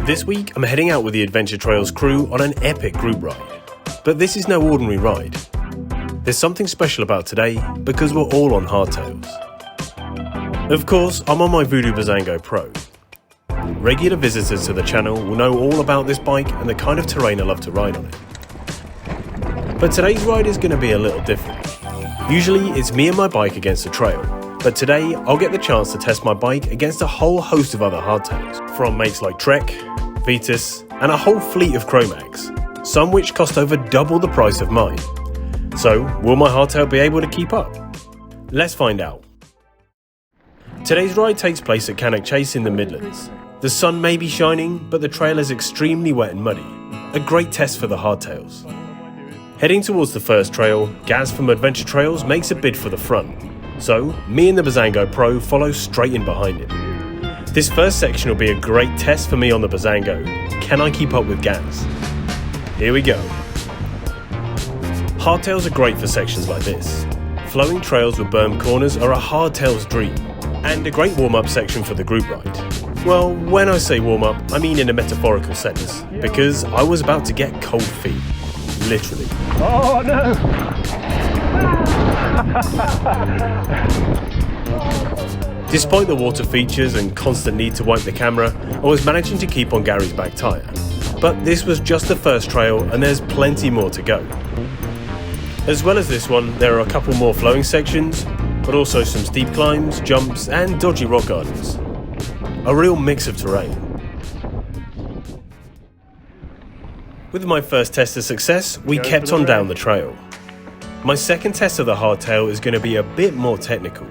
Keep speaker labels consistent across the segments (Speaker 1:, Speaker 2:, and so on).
Speaker 1: This week, I'm heading out with the Adventure Trails crew on an epic group ride. But this is no ordinary ride. There's something special about today because we're all on hardtails. Of course, I'm on my Voodoo Bizango Pro. Regular visitors to the channel will know all about this bike and the kind of terrain I love to ride on it. But today's ride is going to be a little different. Usually it's me and my bike against the trail, but today I'll get the chance to test my bike against a whole host of other hardtails, from mates like Trek, Vitus, and a whole fleet of Chromags, some which cost over double the price of mine. So, will my hardtail be able to keep up? Let's find out. Today's ride takes place at Cannock Chase in the Midlands. The sun may be shining, but the trail is extremely wet and muddy, a great test for the hardtails. Heading towards the first trail, Gaz from Adventure Trails makes a bid for the front, so me and the Bizango Pro follow straight in behind him. This first section will be a great test for me on the Bizango. Can I keep up with Gaz? Here we go. Hardtails are great for sections like this. Flowing trails with berm corners are a hardtail's dream, and a great warm-up section for the group ride. Well, when I say warm-up, I mean in a metaphorical sense, because I was about to get cold feet. Literally.
Speaker 2: Oh no!
Speaker 1: Despite the water features and constant need to wipe the camera, I was managing to keep on Gary's back tyre. But this was just the first trail and there's plenty more to go. As well as this one, there are a couple more flowing sections, but also some steep climbs, jumps and dodgy rock gardens. A real mix of terrain. With my first test a success, we kept on down the trail. My second test of the hardtail is going to be a bit more technical.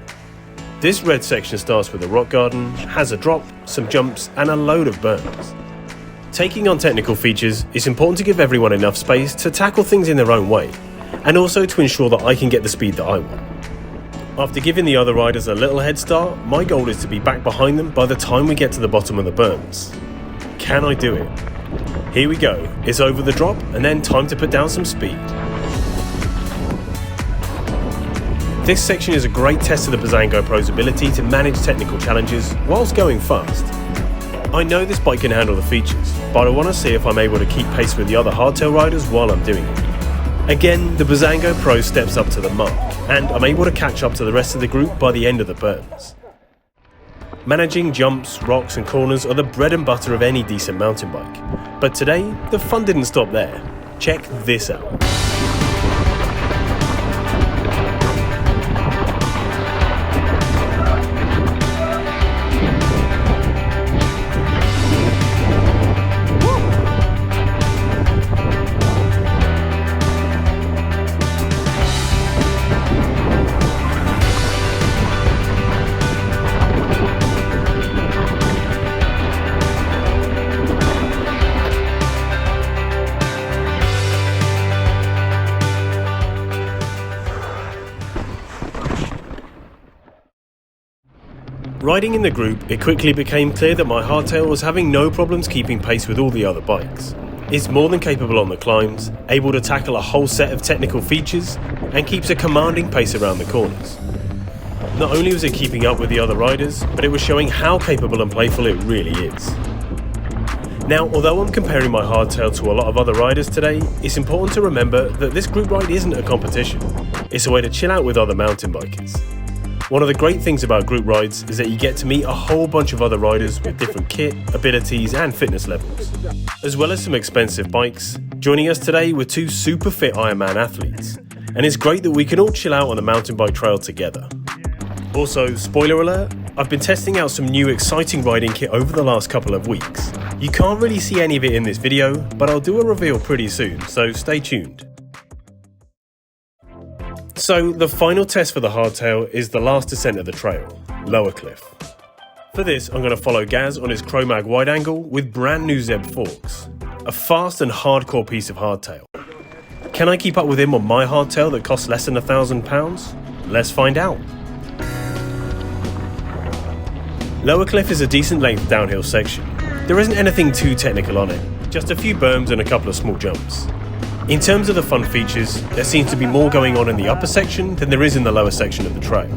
Speaker 1: This red section starts with a rock garden, has a drop, some jumps and a load of berms. Taking on technical features, it's important to give everyone enough space to tackle things in their own way, and also to ensure that I can get the speed that I want. After giving the other riders a little head start, my goal is to be back behind them by the time we get to the bottom of the berms. Can I do it? Here we go, it's over the drop and then time to put down some speed. This section is a great test of the Bizango Pro's ability to manage technical challenges whilst going fast. I know this bike can handle the features, but I want to see if I'm able to keep pace with the other hardtail riders while I'm doing it. Again, the Bizango Pro steps up to the mark, and I'm able to catch up to the rest of the group by the end of the berms. Managing jumps, rocks and corners are the bread and butter of any decent mountain bike. But today, the fun didn't stop there. Check this out. Riding in the group, it quickly became clear that my hardtail was having no problems keeping pace with all the other bikes. It's more than capable on the climbs, able to tackle a whole set of technical features, and keeps a commanding pace around the corners. Not only was it keeping up with the other riders, but it was showing how capable and playful it really is. Now, although I'm comparing my hardtail to a lot of other riders today, it's important to remember that this group ride isn't a competition. It's a way to chill out with other mountain bikers. One of the great things about group rides is that you get to meet a whole bunch of other riders with different kit, abilities and fitness levels, as well as some expensive bikes. Joining us today were two super fit Ironman athletes, and it's great that we can all chill out on the mountain bike trail together. Also, spoiler alert, I've been testing out some new exciting riding kit over the last couple of weeks. You can't really see any of it in this video, but I'll do a reveal pretty soon, so stay tuned. So, the final test for the hardtail is the last descent of the trail, Lower Cliff. For this, I'm going to follow Gaz on his Chromag wide angle with brand new Zeb forks, a fast and hardcore piece of hardtail. Can I keep up with him on my hardtail that costs less than £1,000? Let's find out. Lower Cliff is a decent length downhill section. There isn't anything too technical on it, just a few berms and a couple of small jumps. In terms of the fun features, there seems to be more going on in the upper section than there is in the lower section of the trail.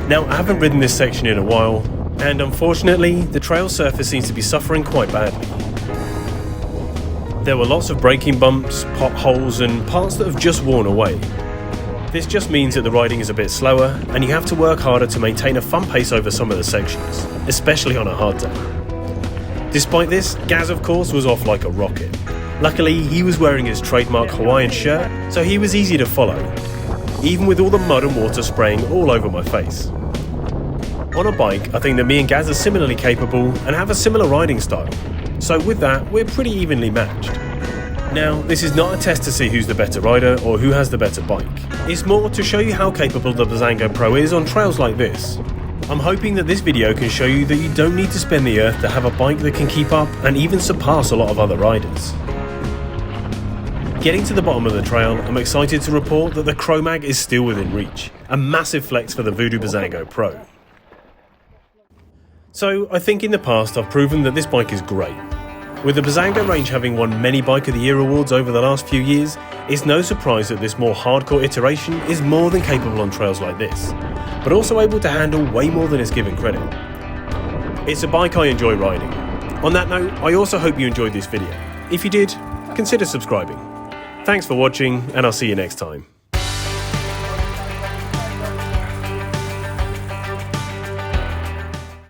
Speaker 1: Now, I haven't ridden this section in a while, And unfortunately, the trail surface seems to be suffering quite badly. There were lots of braking bumps, potholes and parts that have just worn away. This just means that the riding is a bit slower and you have to work harder to maintain a fun pace over some of the sections, especially on a hardtail. Despite this, Gaz of course was off like a rocket. Luckily, he was wearing his trademark Hawaiian shirt, so he was easy to follow, even with all the mud and water spraying all over my face. On a bike, I think that me and Gaz are similarly capable and have a similar riding style, so with that, we're pretty evenly matched. Now, this is not a test to see who's the better rider or who has the better bike. It's more to show you how capable the Bizango Pro is on trails like this. I'm hoping that this video can show you that you don't need to spend the earth to have a bike that can keep up and even surpass a lot of other riders. Getting to the bottom of the trail, I'm excited to report that the Chromag is still within reach. A massive flex for the Voodoo Bizango Pro. So, I think in the past I've proven that this bike is great. With the Bizango range having won many Bike of the Year awards over the last few years, it's no surprise that this more hardcore iteration is more than capable on trails like this, but also able to handle way more than it's given credit. It's a bike I enjoy riding. On that note, I also hope you enjoyed this video. If you did, consider subscribing. Thanks for watching, and I'll see you next time.